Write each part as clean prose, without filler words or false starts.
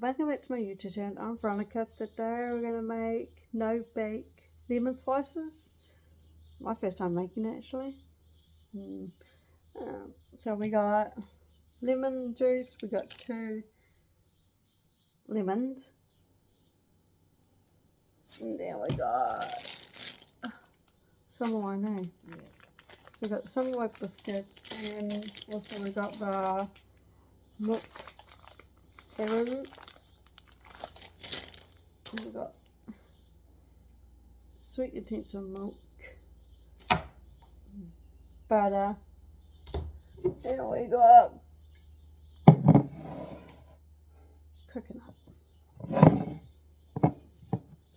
Welcome back to my YouTube channel. I'm Veronica. Today we're going to make no-bake lemon slices. My first time making it actually. So we got lemon juice, we got 2 lemons, and then we got some wine, eh? Yeah. So we got some white biscuit, and also we got the milk arrowroot. And we got sweet utensil milk, butter, and we got coconut.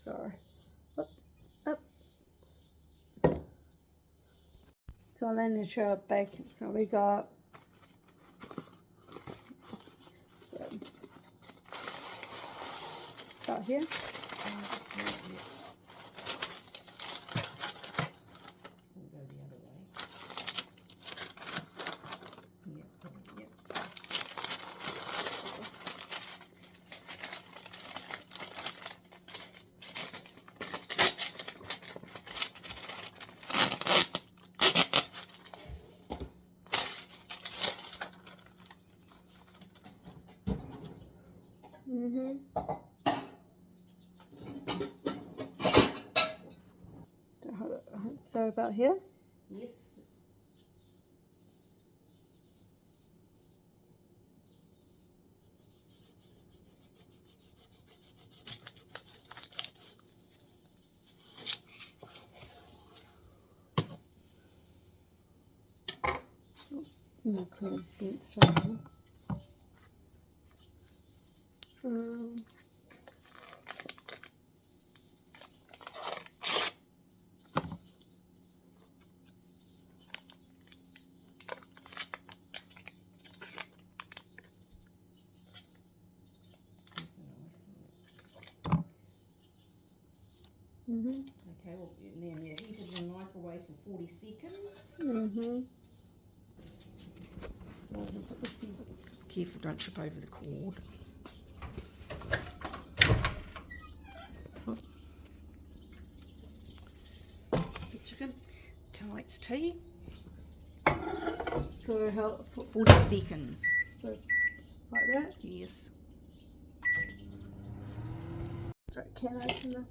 Sorry. Up. So then you show up bacon. So we got about here. So about here? Yes. Okay, so Okay, well, and then you heat it in the microwave for 40 seconds. Put this in. Careful, don't trip over the cord. The chicken, tonight's tea. So how? 40 seconds. So like that? Yes. Sorry, can I open the?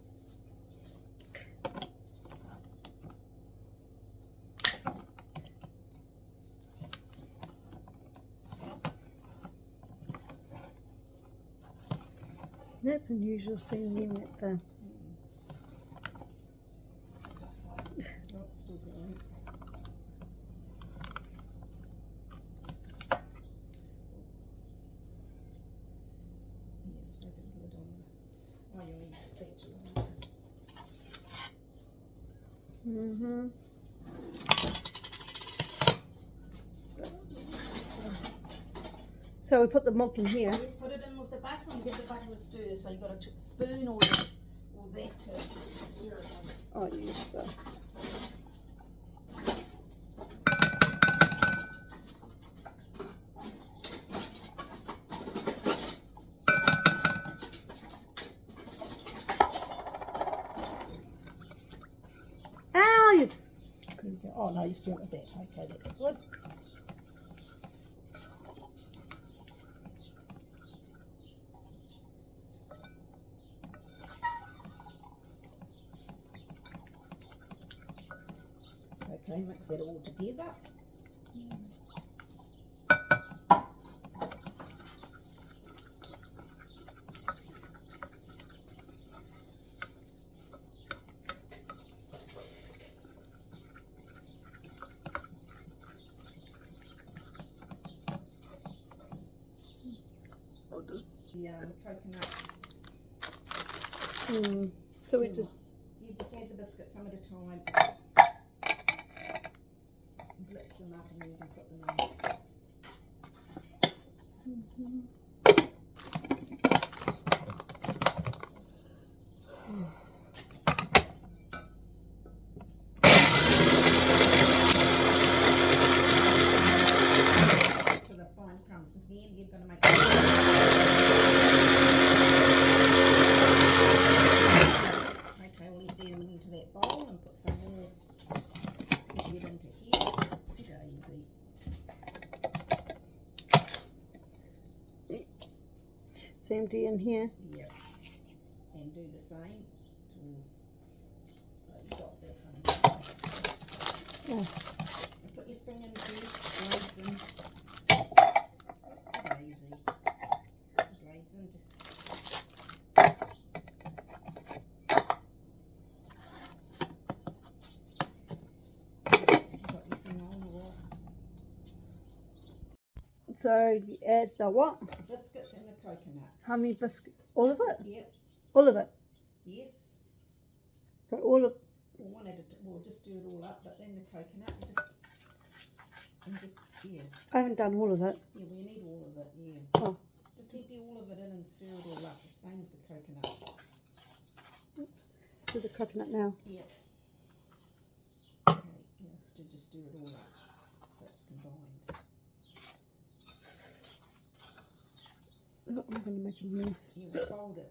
That's unusual seeing them at the. Oh, it's still going. Yes, I didn't put it on the. Oh, you need the spatula. So we put the milk in here. Yes, put it in with the butter and give the butter a stir. So you've got a spoon or that to stir it on. Oh yes. So. Ow! You. Oh no, you're stirring with that. Okay, that's good. Okay, mix that all together. The coconut. So we just. You just add the biscuits some at a time. Blitz them up and then you can put them in. To the fine crumbs. Again, you're going to make It's empty in here. Yep. And do the same to you've got that one. Oh. Put your finger in first, blades in. Oopsie daisy. Blades into. You've got your thing on or off. So you add the what? The biscuits and the coconut. How many biscuits? All of it? Yep. All of it? Yes. So all of We'll just do it all up, but then the coconut yeah. I haven't done all of it. Yeah, we need all of it, yeah. Oh. Just empty all of it in and stir it all up. The same with the coconut. Do the coconut now. Yep. Okay, yes, just stir it all up so it's combined. Oh, I'm going to make a mess. Yeah, fold it.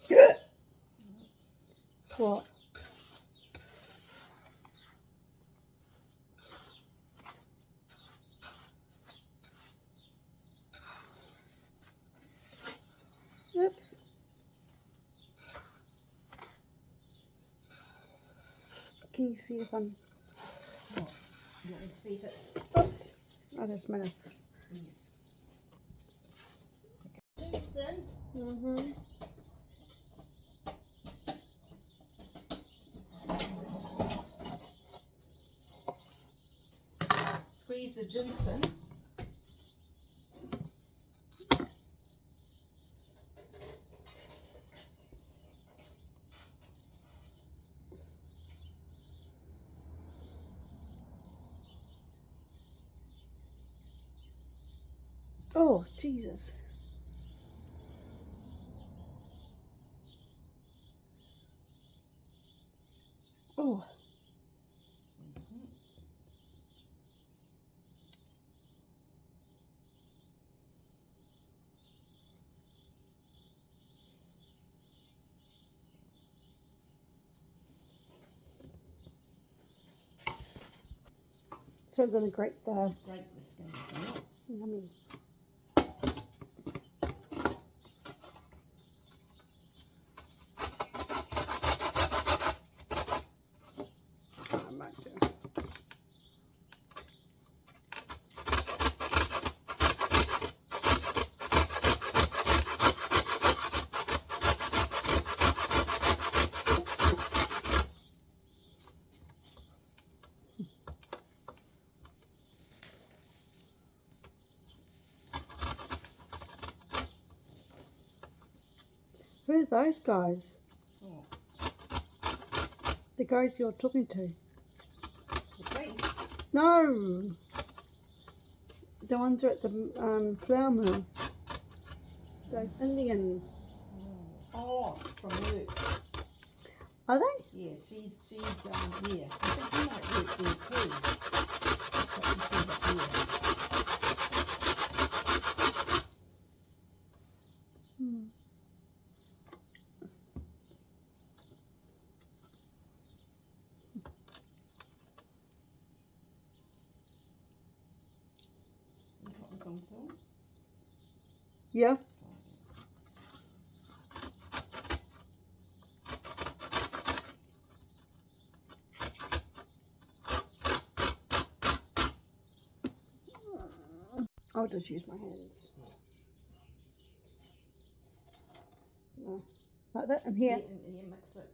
Yeah. What? Oops. Can you see if I'm... What? You want me to see if it's... Oops. Oh, that's my... Yes. Juice in. Mm-hmm. Squeeze the juice in. Oh, Jesus. Oh. So I'm going to grate the skins out. Yummy. I might do. Who are those guys? Oh. The guys you're talking to? The police? No! The ones who are at the flour mill. Those Indian. Oh, from work. Are they? Yeah, she's yeah. I think you might work there too. Hmm. You got this on film? Yeah. I'll just use my hands. No. Like that, and here. Yeah, mix it.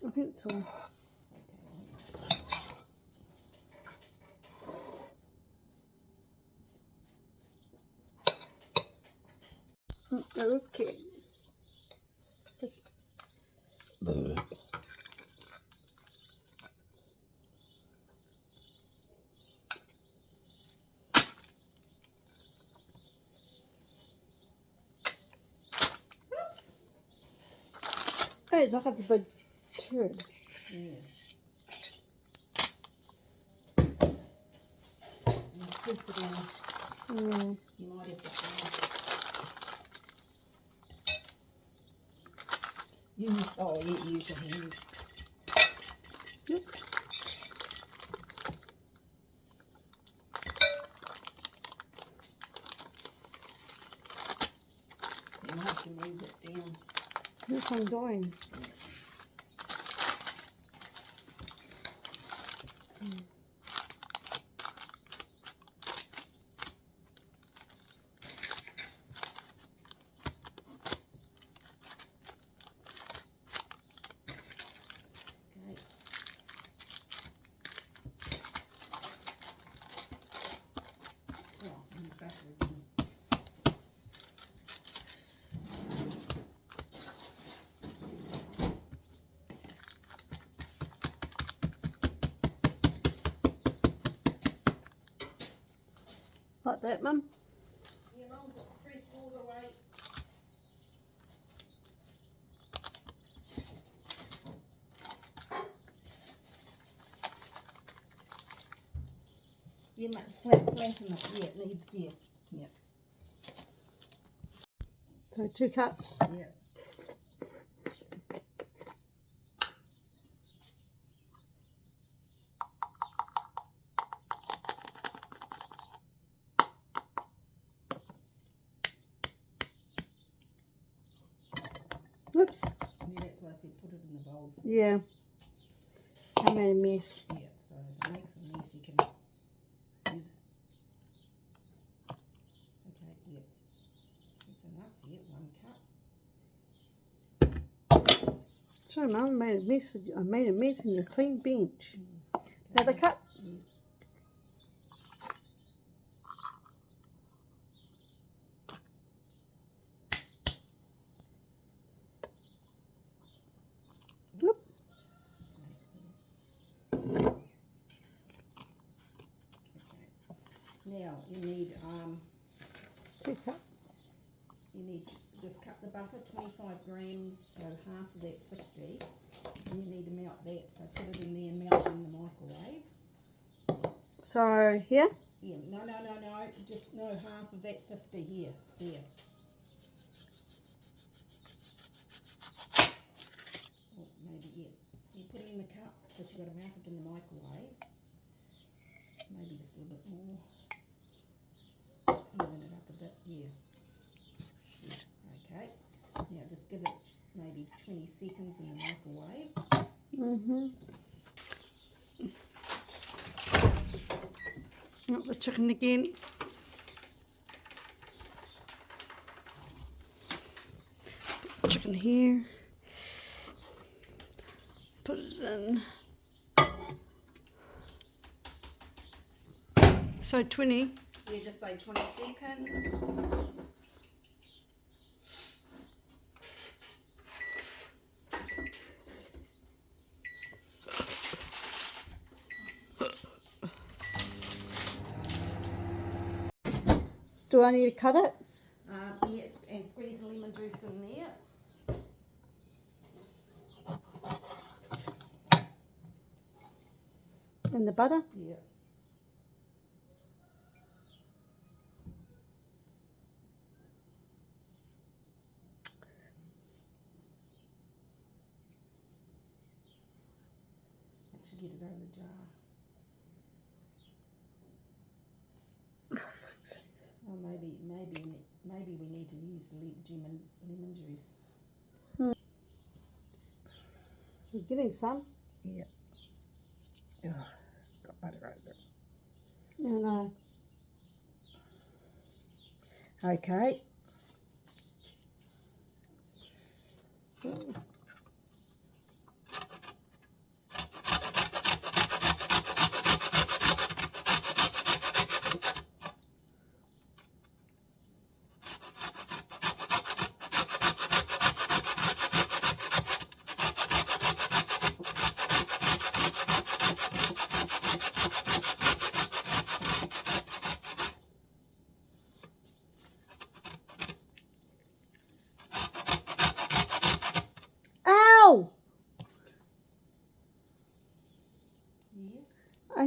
I think it's all. Okay. Just Hey, look at the big turd. Yeah. And press it in. You might have to use, oh yeah, use your hands. Oops. You might have to move it down. Yes, I'm doing. Okay. Oh, and the batter again. Like that, Mum? Yeah, as long as it's pressed all the way. Yeah, flatten it. Yeah, it needs, yeah. Yeah. So 2 cups. Yeah. Whoops. Yeah, that's why I said put it in the bowl. Yeah. I made a mess. Yeah, so if it makes a mess, you can use it. Okay, yeah. That's enough, yeah, 1 cup. Sorry, Mum, I made a mess. I made a mess in the clean bench. Another cup? Yes. Whoop. Now you need 2 cups. you need to just cut the butter 25 grams, so half of that 50, and you need to melt that, so put it in there and melt it in the microwave. So, here? Yeah, no, just no, half of that 50 here, there. Or maybe, yeah. You put it in the cup, because you've got to melt it in the microwave. Maybe just a little bit more. Even it up a bit, yeah. Okay, now just give it maybe 20 seconds in the microwave. Not the chicken again. Chicken here. Put it in. So 20. Yeah, just say 20 seconds. Do I need to cut it? Yes, and squeeze the lemon juice in there. In the butter? Yeah. Actually get it over the jar. Oh, maybe we need to use lemon juice. You're getting some? Yeah. Oh, it's got butter over it. No. Okay.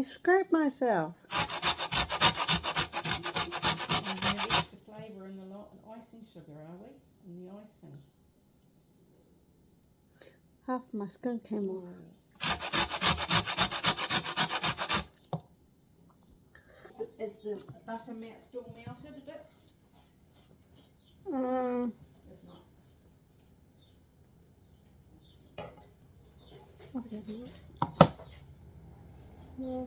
scraped myself. And no extra flavour in the icing sugar, are we? In the icing. Half my skin came off. Is the butter still melted a bit? If not, Yeah.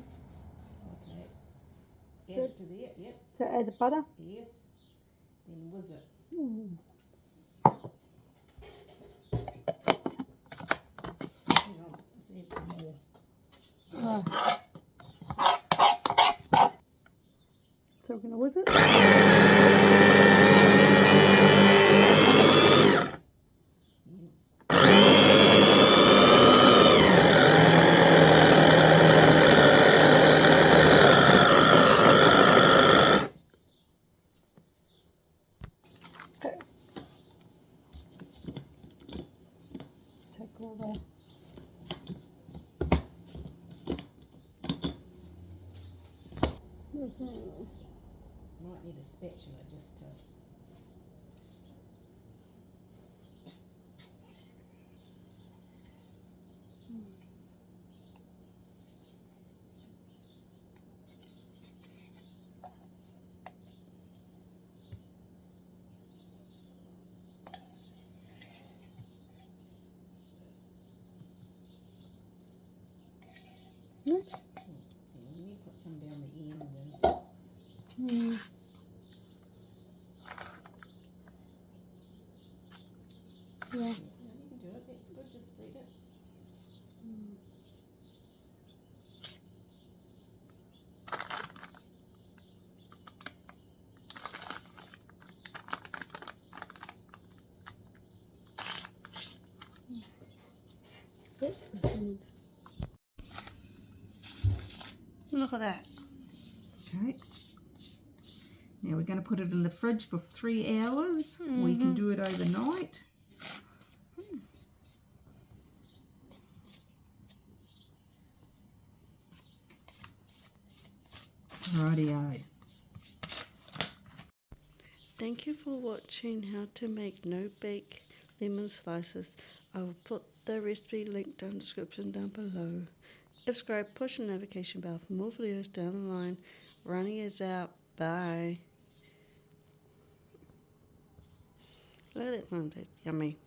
okay. Add it to there, yep. To add the butter? Yes. Then whiz it. Hang on, let's add some more. So we're going to whiz it. Okay. Take all the... Might need a spatula just to. Yes. Yeah, we need to put some down the end and. Yeah. Yeah, you can do it. That's good. Just spread it. Look at that. Okay. Now we're going to put it in the fridge for 3 hours. We can do it overnight. Rightio. Thank you for watching how to make no-bake lemon slices. I will put the recipe link down in the description down below. Subscribe, push the notification bell for more videos down the line. Running is out. Bye. Look at that one, that's yummy.